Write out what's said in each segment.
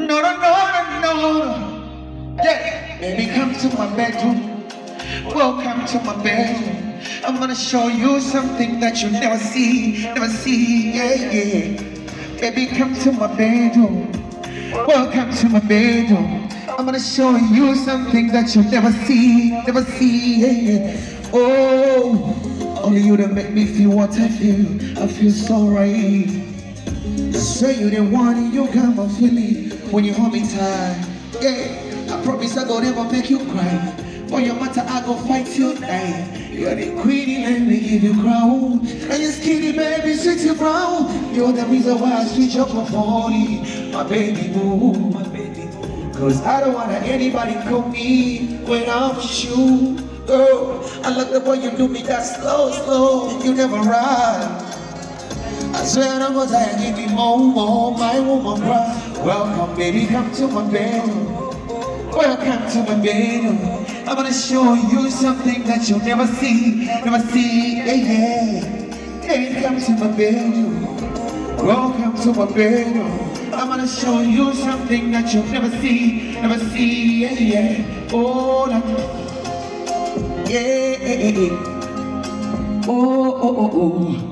No, no, no, no, no. Yeah, baby, come to my bedroom. Welcome to my bedroom. I'm gonna show you something that you never see, yeah, yeah. Baby, come to my bedroom. Welcome to my bedroom. I'm gonna show you something that you never see, yeah, yeah. Oh, only you that make me feel what I feel. I feel so right. Say you the one and you got my feeling when you hold me tight. Yeah, I promise I go never make you cry. For your matter, I go fight till die. You're the queen, let me give you crown. And you're skinny, baby, sexy brown. You're the reason why I switch up my 40. My baby boo, cause I don't want anybody call me when I'm with you. Girl, I love the way you do me that slow, slow. You never ride. I swear I'm gonna die and give me more, my woman cry. Welcome, baby, come to my bedroom. Welcome to my bedroom. I'm gonna show you something that you'll never see, yeah, yeah. Baby, come to my bedroom. Welcome to my bedroom. I'm gonna show you something that you'll never see, yeah, yeah. Oh, yeah. Oh.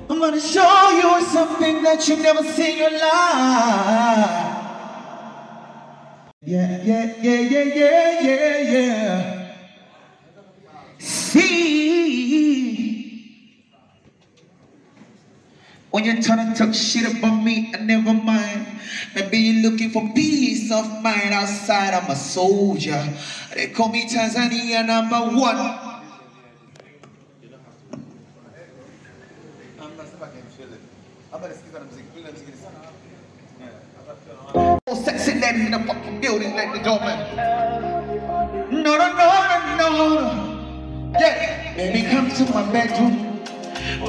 I'm gonna show you something that you've never seen in your life. Yeah. See, when you're trying to talk shit about me, I never mind. Maybe you're looking for peace of mind outside. I'm a soldier. They call me Tanzania #1. Sexy ladies in the fucking building, ladies and gentlemen. No. Yeah, baby, come to my bedroom.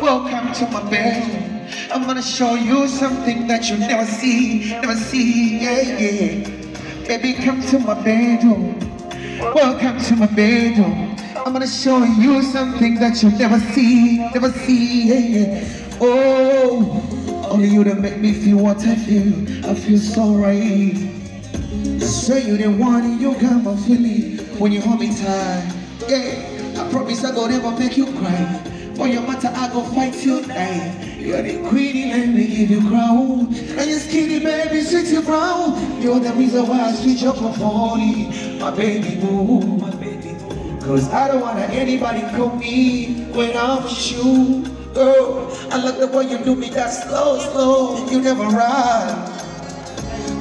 Welcome to my bedroom. I'm gonna show you something that you never see, yeah, yeah. Baby, come to my bedroom. Welcome to my bedroom. I'm gonna show you something that you never see, yeah, yeah. Oh, only you that make me feel what I feel. I feel so right. Say you the one and you got my feeling when you hold me tight. Yeah, I promise I go never make you cry. For your matter, I go fight till die. You're the queen, let me give you crown. And you're skinny, baby, sexy brown. You're the reason why I switch up my 40. My baby boo, cause I don't want anybody call me when I'm with you. Girl, I love the way you do me that slow, slow. You never ride.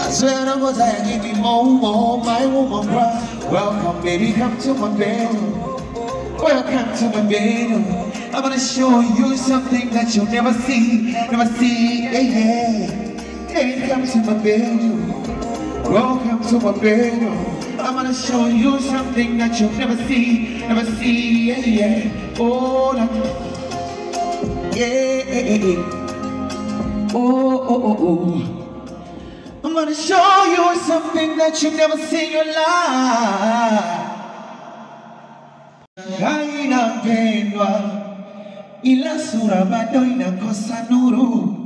I swear I'm gonna die and give me more, my woman cry. Welcome, baby, come to my bedroom. Welcome to my bedroom. I'm gonna show you something that you'll never see, yeah, yeah. Baby, come to my bedroom. Welcome to my bedroom. I'm gonna show you something that you'll never see, yeah, yeah. Oh, yeah. Oh. I'm gonna show you something that you've never seen in your life. Hainapendwa ila sura bado inakosa nuru.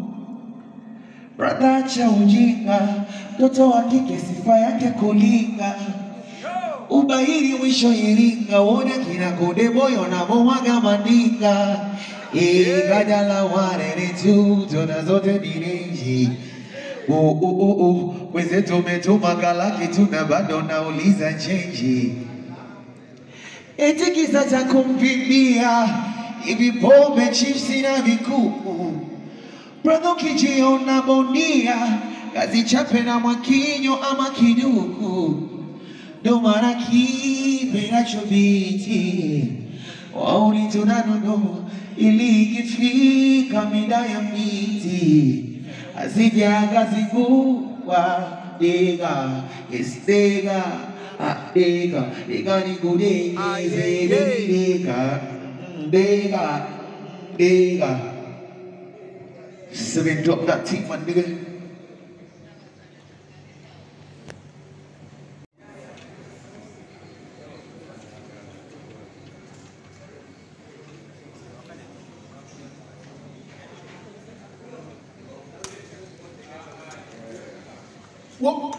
Brother cha ujinga, mtoto wa kike sifa yake kulinga. Ubahiri mwisho Iringa, wona kina Konde Boyo na mwaga mandinga. Kajala warene tu, tona zote dineji. Wenzetu umetuma galaki tuna bado nauliza chenji. Eti kisa cha kumpimbia, hivi pombe chipsi na vikuku. Brother ukijiona bondia, kazi chape na mwakinyo ama kiduku. Ndo mara kipenda chobiti, wauni tunanono ili ikifika mida ya miti. Asija kazikuwa dega, dega ni kudegi, dega. So then drop that team, my nigga. Whoa.